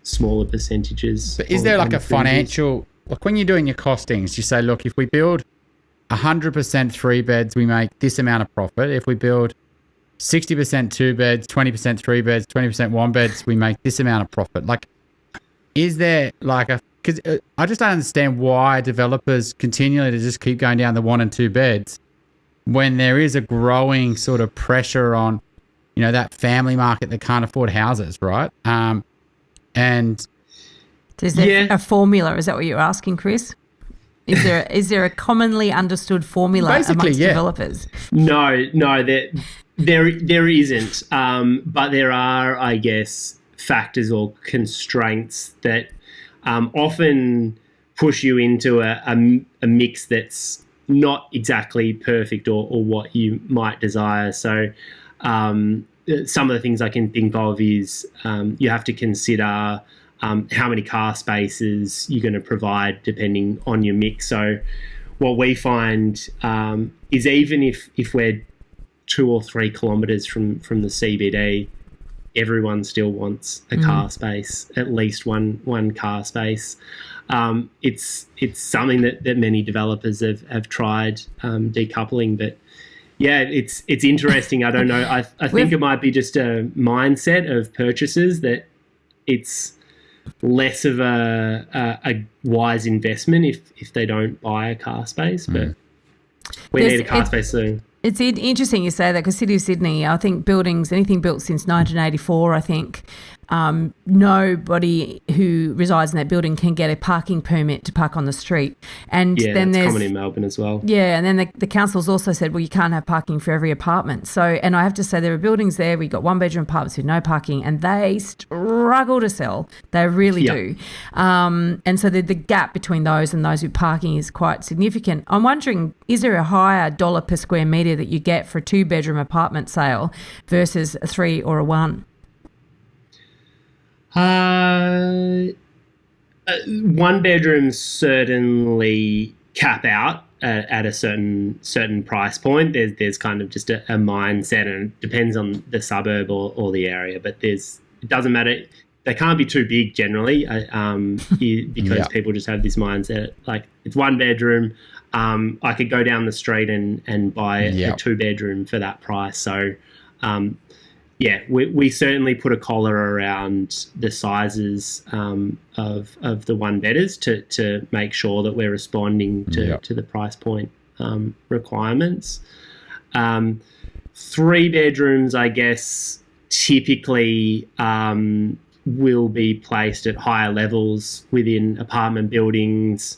smaller percentages. But is there like a financial, like when you're doing your costings, you say, look, if we build 100% three beds, we make this amount of profit. If we build 60% two beds, 20% three beds, 20% one beds, we make this amount of profit. Like, is there like because I just don't understand why developers continually to just keep going down the one and two beds when there is a growing sort of pressure on, you know, that family market that can't afford houses, right? And is there a formula? Is that what you're asking, Chris? Is there a commonly understood formula amongst developers? No, there isn't. But there are, I guess, factors or constraints that often push you into a mix that's not exactly perfect or what you might desire. So some of the things I can think of is you have to consider how many car spaces you're going to provide depending on your mix. So what we find is even if we're 2 or 3 kilometres from the CBD, everyone still wants a car space, at least one car space. It's something that many developers have tried decoupling, but yeah, it's interesting. I don't know. I think it might be just a mindset of purchasers that it's less of a wise investment if they don't buy a car space, but we need a car space soon. It's interesting you say that because City of Sydney, I think anything built since 1984, I think nobody who resides in that building can get a parking permit to park on the street. And then that's common in Melbourne as well. Yeah, and then the council's also said, well, you can't have parking for every apartment. So, and I have to say there are buildings there, we've got one bedroom apartments with no parking and they struggle to sell. They really do. And so the gap between those and those with parking is quite significant. I'm wondering, is there a higher dollar per square metre that you get for a 2-bedroom apartment sale versus a 3 or a 1? One bedrooms certainly cap out at a certain price point. There's kind of just a mindset, and it depends on the suburb or the area. But it doesn't matter. They can't be too big generally because people just have this mindset like it's one bedroom. I could go down the street and buy a 2-bedroom for that price. So. We certainly put a collar around the sizes of the one-bedders to make sure that we're responding to the price point requirements. Three bedrooms, I guess, typically will be placed at higher levels within apartment buildings.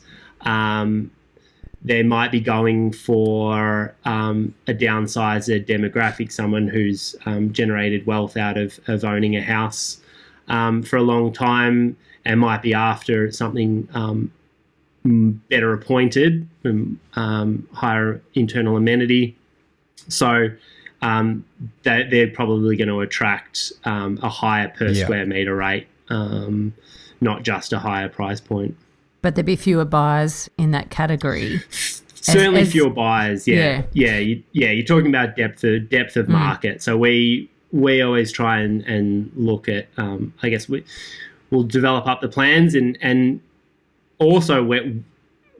They might be going for a downsizer demographic, someone who's generated wealth out of owning a house for a long time, and might be after something better appointed, higher internal amenity. So they're probably going to attract a higher per square metre rate, not just a higher price point. But there'd be fewer buyers in that category. Certainly fewer buyers, yeah. You're talking about depth of market. So we always try and look at, I guess we'll develop up the plans and also where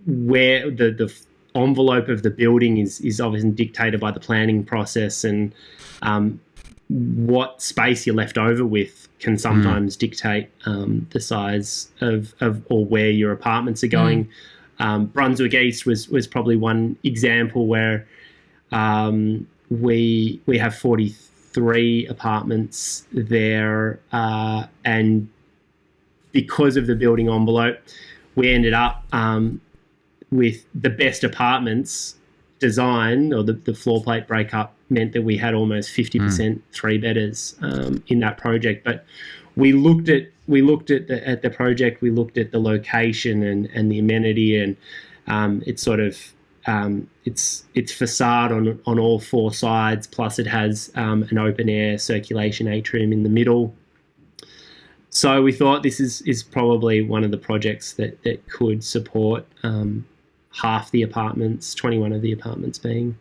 the envelope of the building is obviously dictated by the planning process, and what space you're left over with can sometimes dictate the size of or where your apartments are going. Brunswick East was probably one example where we have 43 apartments there, and because of the building envelope, we ended up with the best apartments design, or the floor plate breakup meant that we had almost 50% three-bedders in that project. But we looked at the project, we looked at the location and the amenity, and it's sort of its facade on all four sides, plus it has an open air circulation atrium in the middle. So we thought this is probably one of the projects that could support half the apartments, 21 of the apartments being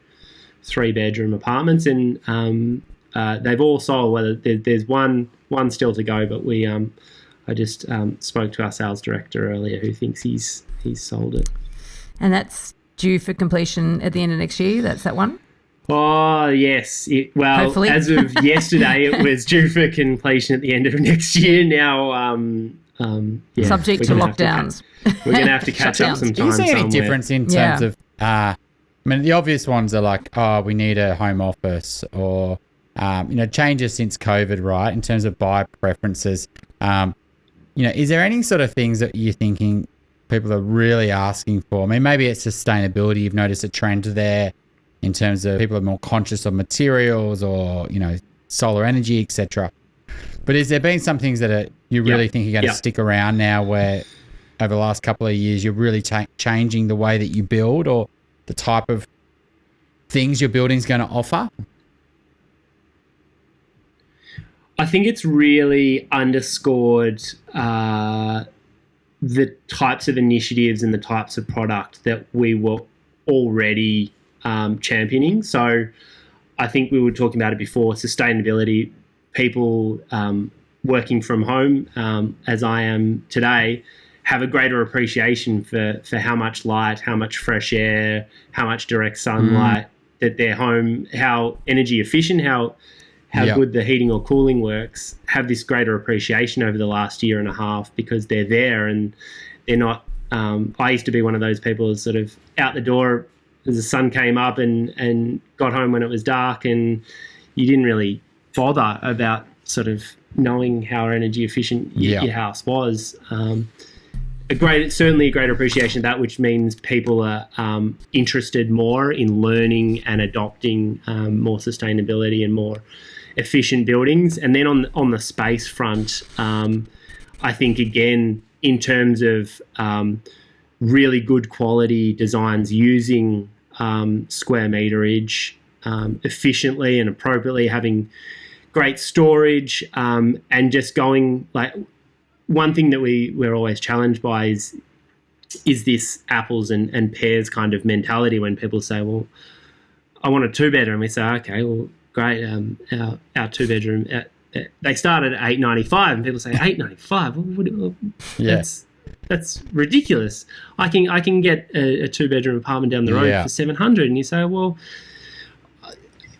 three-bedroom apartments, and they've all sold. Whether there's one still to go, but I just spoke to our sales director earlier, who thinks he's sold it. And that's due for completion at the end of next year. That's that one. Oh yes. Hopefully. As of yesterday, it was due for completion at the end of next year. Now, subject to lockdowns. We're going to have to catch up sometime. Do you see any somewhere. difference in terms of? I mean, the obvious ones are like, we need a home office, or changes since COVID, right? In terms of buyer preferences, is there any sort of things that you're thinking people are really asking for? I mean, maybe it's sustainability. You've noticed a trend there in terms of people are more conscious of materials, or solar energy, etc. But has there been some things that you really think are going to stick around now, where over the last couple of years you're really changing the way that you build, or the type of things your building's going to offer? I think it's really underscored the types of initiatives and the types of product that we were already championing. So I think we were talking about it before, sustainability. People working from home, as I am today, have a greater appreciation for how much light, how much fresh air, how much direct sunlight that their home, how energy efficient, how good the heating or cooling works, have this greater appreciation over the last year and a half, because they're there and they're not. I used to be one of those people who's sort of out the door as the sun came up and got home when it was dark, and you didn't really bother about sort of knowing how energy efficient your house was. Certainly a greater appreciation of that, which means people are interested more in learning and adopting more sustainability and more efficient buildings. And then on the space front, I think, again, in terms of really good quality designs using square meterage efficiently and appropriately, having great storage, and just going, like, one thing that we're always challenged by is this apples and pears kind of mentality, when people say, well, I want a two-bedroom. We say, okay, well, great, our two-bedroom, they start at $895, and people say, $895? That's ridiculous. I can get a two-bedroom apartment down the road for $700, and you say, well,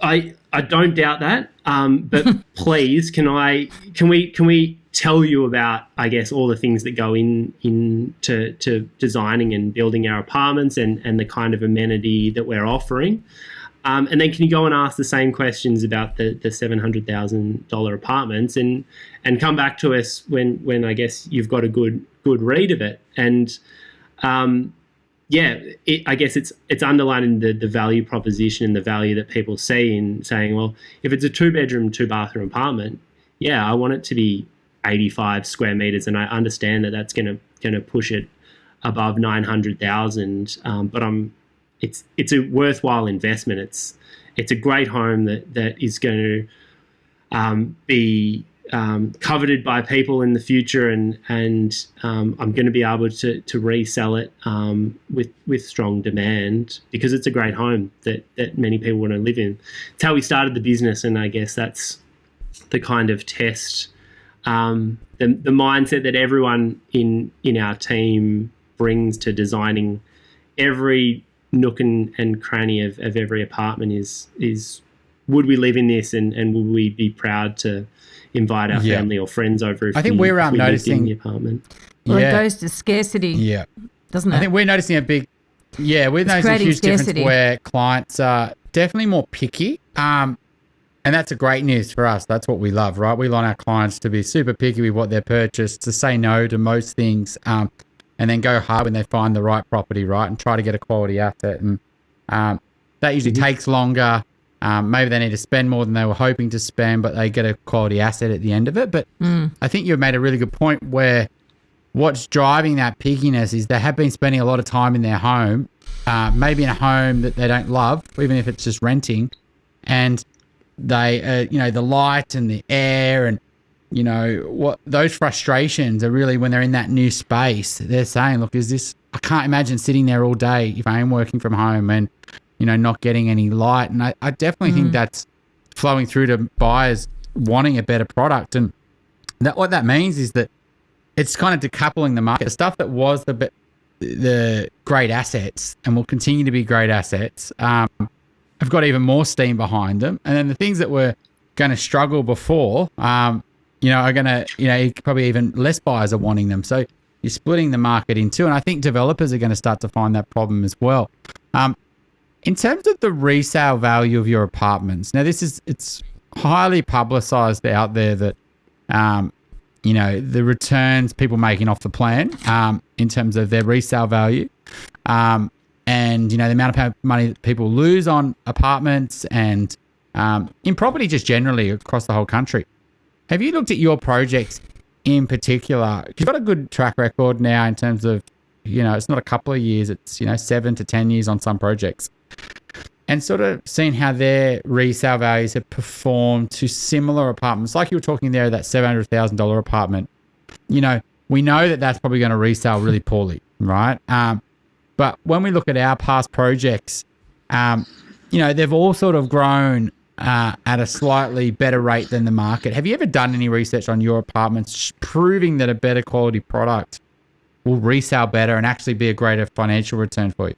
I don't doubt that, but please, can we tell you about, I guess, all the things that go into designing and building our apartments, and the kind of amenity that we're offering. And then can you go and ask the same questions about the $700,000 apartments and come back to us when I guess you've got a good read of it. And I guess it's underlining the value proposition and the value that people see in saying, well, if it's a 2-bedroom, 2-bathroom apartment, I want it to be 85 square meters, and I understand that that's going to push it above 900,000. But it's a worthwhile investment. It's a great home that is going to be coveted by people in the future, and I'm going to be able to resell it with strong demand because it's a great home that many people want to live in. It's how we started the business, and I guess that's the kind of test, the mindset that everyone in our team brings to designing every nook and cranny of every apartment is would we live in this, and would we be proud to invite our family or friends over if I think we noticing lived in the apartment. Well, it goes to scarcity, doesn't it? I think we're noticing we're noticing a huge difference where clients are definitely more picky. And that's a great news for us. That's what we love, right? We want our clients to be super picky with what they purchase, to say no to most things, and then go hard when they find the right property, right? And try to get a quality asset. And that usually takes longer. Maybe they need to spend more than they were hoping to spend, but they get a quality asset at the end of it. But I think you've made a really good point where what's driving that pickiness is they have been spending a lot of time in their home, maybe in a home that they don't love, even if it's just renting. And they, the light and the air and, what those frustrations are really when they're in that new space. They're saying, look, I can't imagine sitting there all day if I am working from home and, not getting any light. And I definitely think that's flowing through to buyers wanting a better product. And what that means is that it's kind of decoupling the market. The stuff that was the great assets and will continue to be great assets have got even more steam behind them. And then the things that were going to struggle before, are going to, probably even less buyers are wanting them. So you're splitting the market in two. And I think developers are going to start to find that problem as well. In terms of the resale value of your apartments, now it's highly publicized out there that, the returns people making off the plan in terms of their resale value, and, the amount of money that people lose on apartments and in property just generally across the whole country. Have you looked at your projects in particular? You've got a good track record now in terms of, it's not a couple of years, it's, 7 to 10 years on some projects. And sort of seeing how their resale values have performed to similar apartments. Like you were talking there, that $700,000 apartment, we know that that's probably going to resell really poorly, right? But when we look at our past projects, they've all sort of grown at a slightly better rate than the market. Have you ever done any research on your apartments proving that a better quality product will resell better and actually be a greater financial return for you?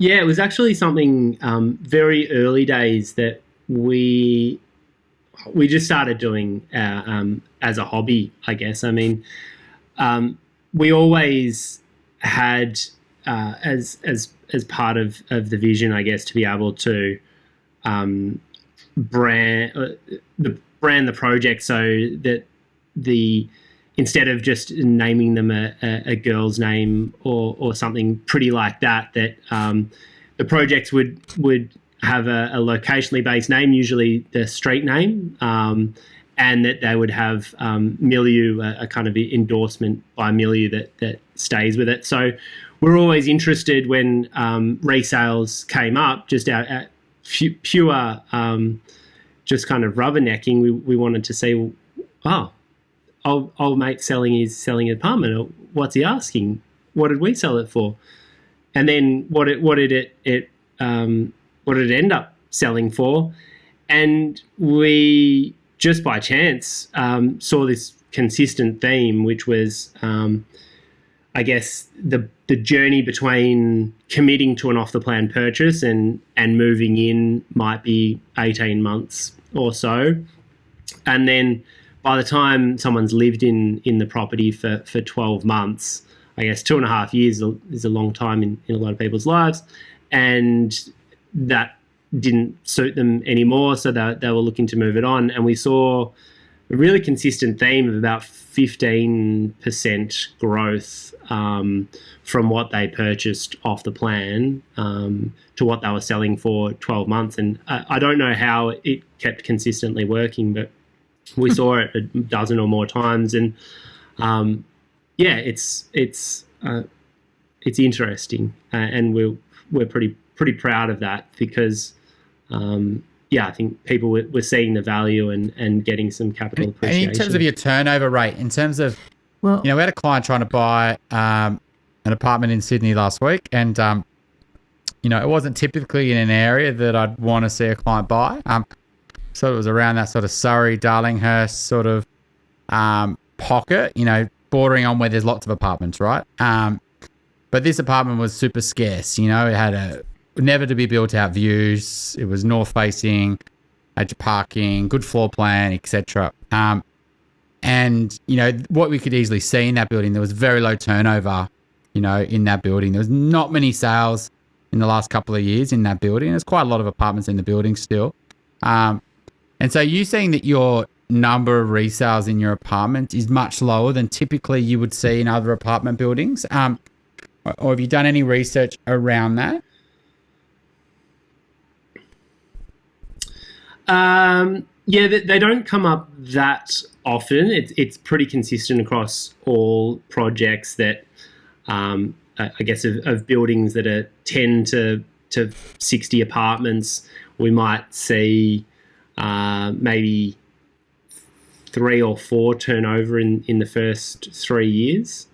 Yeah, it was actually something very early days that we just started doing as a hobby, I guess. I mean, we always had as part of the vision, I guess, to be able to brand the project so that instead of just naming them a girl's name or something pretty like that, the projects would have a locationally based name, usually the street name, and that they would have Milieu, a kind of endorsement by Milieu that stays with it. So we're always interested when resales came up, just at pure, just kind of rubbernecking. We wanted to say, old mate selling an apartment. What's he asking? What did we sell it for? And then what did it end up selling for? And we just by chance saw this consistent theme, which was, I guess, the journey between committing to an off the plan purchase and moving in might be 18 months or so, and then by the time someone's lived in the property for 12 months, I guess 2.5 years is a long time in a lot of people's lives, and that didn't suit them anymore, so they were looking to move it on. And we saw a really consistent theme of about 15% growth from what they purchased off the plan to what they were selling for 12 months. And I don't know how it kept consistently working, but we saw it a dozen or more times. And it's interesting, and we're pretty proud of that because I think people were seeing the value and getting some capital appreciation. And in terms of your turnover rate, in terms of, we had a client trying to buy an apartment in Sydney last week, and it wasn't typically in an area that I'd want to see a client buy. So it was around that sort of Surrey, Darlinghurst sort of pocket, bordering on where there's lots of apartments, right? But this apartment was super scarce. It had a never to be built out views. It was north facing, had your parking, good floor plan, etc. And what we could easily see in that building, there was very low turnover. In that building, there was not many sales in the last couple of years in that building. There's quite a lot of apartments in the building still. And so you saying that your number of resales in your apartment is much lower than typically you would see in other apartment buildings? Or have you done any research around that? They don't come up that often. It's pretty consistent across all projects that, I guess, of buildings that are 10 to 60 apartments. We might see maybe 3 or 4 turnover in the first 3 years.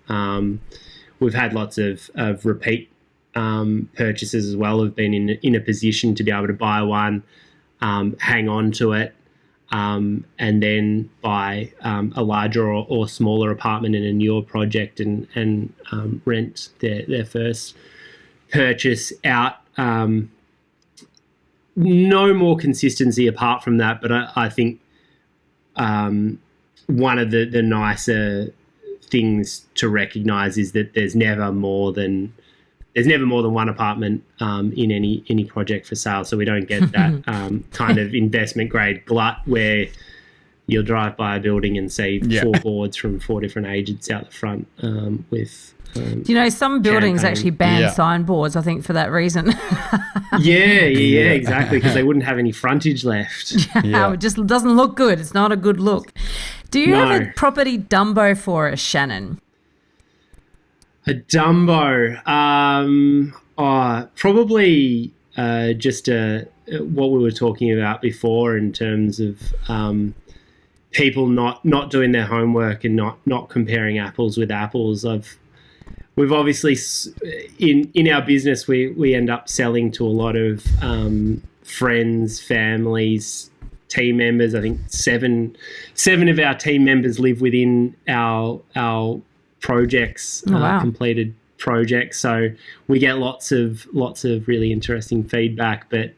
We've had lots of repeat purchases as well. Have been in a position to be able to buy one, hang on to it, and then buy a larger or smaller apartment in a newer project and rent their first purchase out. No more consistency apart from that, but I think one of the nicer things to recognise is that there's never more than one apartment in any project for sale. So we don't get that kind of investment grade glut where you'll drive by a building and see 4 boards from 4 different agents out the front with. Some buildings actually ban signboards, I think, for that reason. Yeah, exactly, because they wouldn't have any frontage left. It just doesn't look good. It's not a good look. Do you have a property dumbo for us, Shannon? A dumbo? Probably just what we were talking about before in terms of people not doing their homework and not comparing apples with apples. We've obviously, in our business, we end up selling to a lot of friends, families, team members. I think seven of our team members live within our projects, completed projects. So we get lots of really interesting feedback. But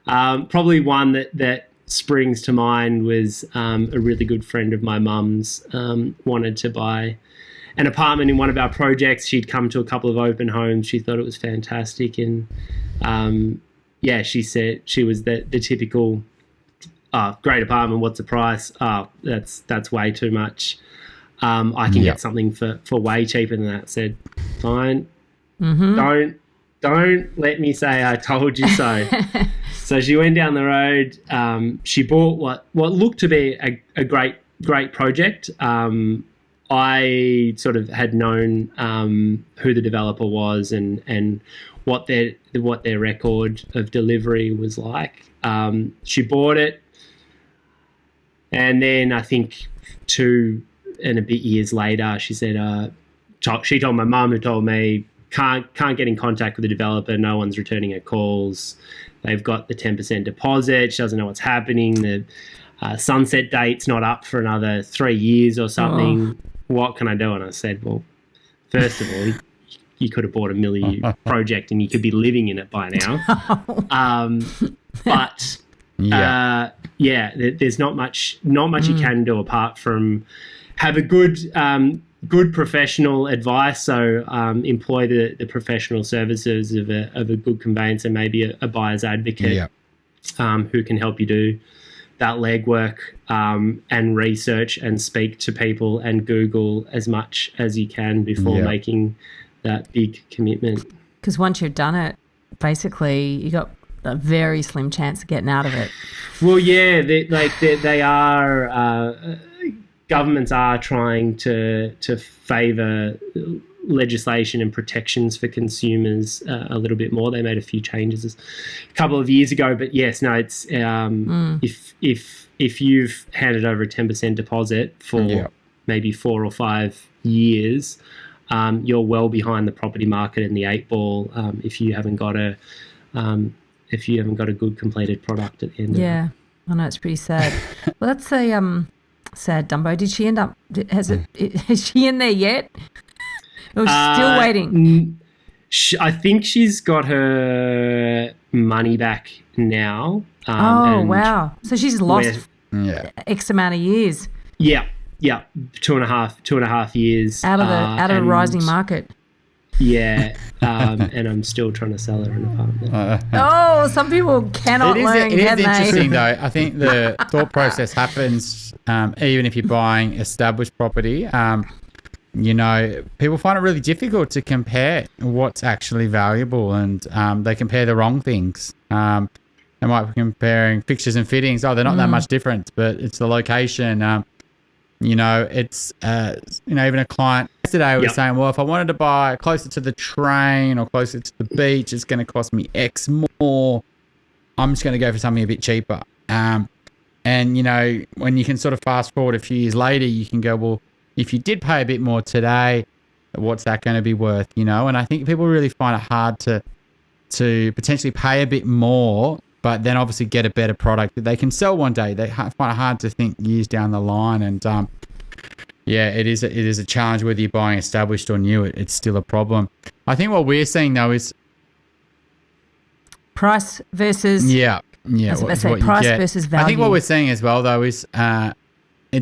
probably one that springs to mind was a really good friend of my mum's wanted to buy an apartment in one of our projects. She'd come to a couple of open homes. She thought it was fantastic. And she said she was the typical, great apartment, what's the price? That's way too much. I can get something for way cheaper than that. Said, fine. Mm-hmm. Don't let me say I told you so. So she went down the road. She bought what looked to be a great project. I sort of had known who the developer was and what their record of delivery was like. She bought it, and then I think 2 and a bit years later, she said she told my mum, who told me can't get in contact with the developer. No one's returning her calls. They've got the 10% deposit. She doesn't know what's happening. The sunset date's not up for another 3 years or something. Oh. What can I do? And I said, well, first of all, you could have bought a Milieu project and you could be living in it by now. But there's not much you can do apart from have a good good professional advice. So employ the professional services of a good conveyancer, maybe a buyer's advocate, who can help you do that legwork and research and speak to people and Google as much as you can before making that big commitment. Because once you've done it, basically you got a very slim chance of getting out of it. Well, yeah, they are. Governments are trying to favour legislation and protections for consumers a little bit more. They made a few changes a couple of years ago, but yes, no, it's if you've handed over a 10% deposit for maybe 4 or 5 years, you're well behind the property market and the 8 ball if you haven't got a good completed product at the end. Yeah, I know, it's pretty sad. Well, that's a sad Dumbo. Did she end up? Is she in there yet? Or still waiting? I think she's got her money back now. Wow! So she's lost X amount of years. Yeah, 2.5 years out of the rising market. Yeah, and I'm still trying to sell her an apartment. Some people cannot learn. It is interesting, though. I think the thought process happens even if you're buying established property. People find it really difficult to compare what's actually valuable, and they compare the wrong things. They might be comparing fixtures and fittings. They're not that much different, but it's the location. It's even a client yesterday was saying, well, if I wanted to buy closer to the train or closer to the beach, it's going to cost me X more. I'm just going to go for something a bit cheaper. And when you can sort of fast forward a few years later, you can go, well, if you did pay a bit more today, what's that going to be worth? And I think people really find it hard to potentially pay a bit more, but then obviously get a better product that they can sell one day. They find it hard to think years down the line. And it is a challenge whether you're buying established or new. It's still a problem. I think what we're seeing though is price versus price versus value. I think what we're seeing as well though is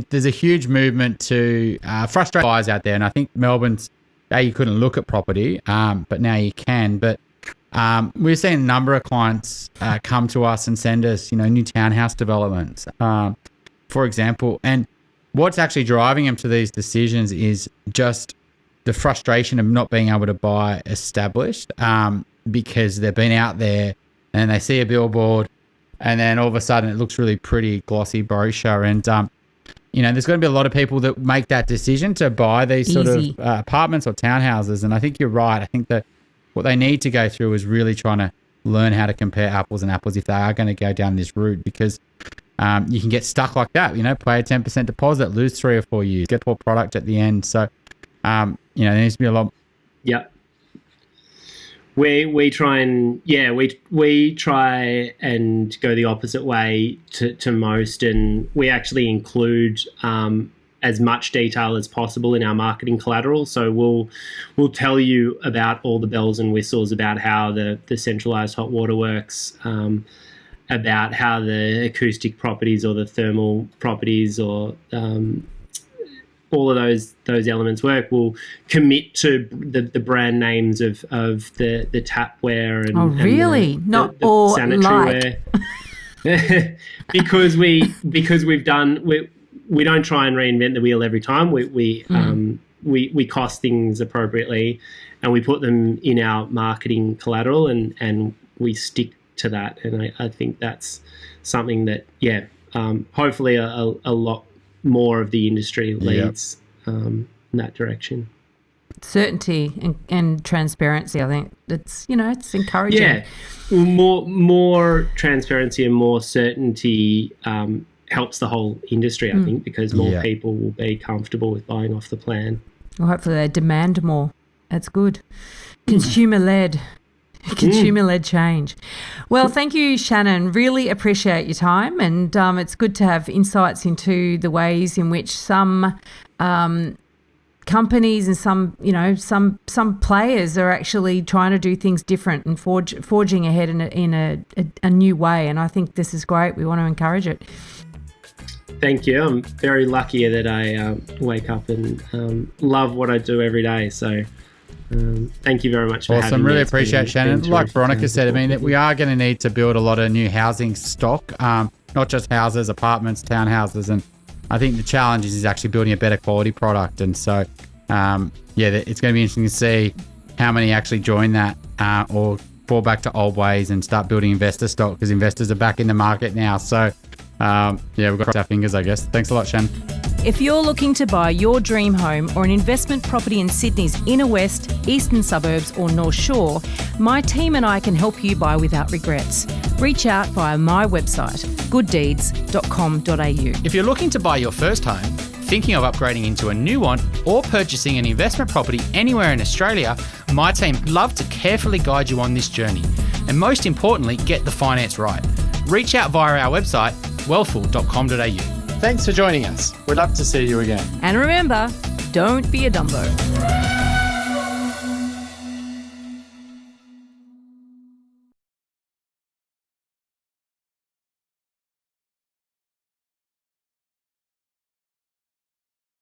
there's a huge movement to frustrate buyers out there, and I think Melbourne's you couldn't look at property, but now you can. But we're seeing a number of clients come to us and send us, new townhouse developments, for example. And what's actually driving them to these decisions is just the frustration of not being able to buy established because they've been out there and they see a billboard and then all of a sudden it looks really pretty, glossy brochure. And, there's going to be a lot of people that make that decision to buy these sort of apartments or townhouses. And I think you're right. I think that what they need to go through is really trying to learn how to compare apples and apples if they are going to go down this route, because you can get stuck like that, pay a 10% deposit, lose 3 or 4 years, get poor product at the end. So, there needs to be a lot. Yeah. We try and we try and go the opposite way to most, and we actually include as much detail as possible in our marketing collateral. So we'll tell you about all the bells and whistles about how the centralised hot water works, about how the acoustic properties or the thermal properties or all of those elements work. We'll commit to the brand names of the tapware and really? and not the all sanitary ware. because we've done we don't try and reinvent the wheel every time. We cost things appropriately, and we put them in our marketing collateral, and we stick to that. And I think that's something that hopefully a lot more of the industry leads in that direction. Certainty and transparency. I think it's it's encouraging. Yeah, more transparency and more certainty helps the whole industry, I think, because more people will be comfortable with buying off the plan. Well, hopefully they demand more. That's good. Consumer-led change. Well, thank you, Shannon. Really appreciate your time, and it's good to have insights into the ways in which some companies and some players are actually trying to do things different and forging ahead in a new way. And I think this is great. We want to encourage it. Thank you. I'm very lucky that I wake up and love what I do every day. So thank you very much for having me. Really It's appreciate it, Shannon. been Like terrific. Veronica said, I mean, that we are going to need to build a lot of new housing stock, not just houses, apartments, townhouses. And I think the challenge is actually building a better quality product. And so, it's going to be interesting to see how many actually join that or fall back to old ways and start building investor stock, because investors are back in the market now. So, we've got to cross our fingers, I guess. Thanks a lot, Shannon. If you're looking to buy your dream home or an investment property in Sydney's inner west, eastern suburbs or North Shore, my team and I can help you buy without regrets. Reach out via my website, gooddeeds.com.au. If you're looking to buy your first home, thinking of upgrading into a new one, or purchasing an investment property anywhere in Australia, my team love to carefully guide you on this journey. And most importantly, get the finance right. Reach out via our website, wealthful.com.au. Thanks for joining us. We'd love to see you again. And remember, don't be a dumbo.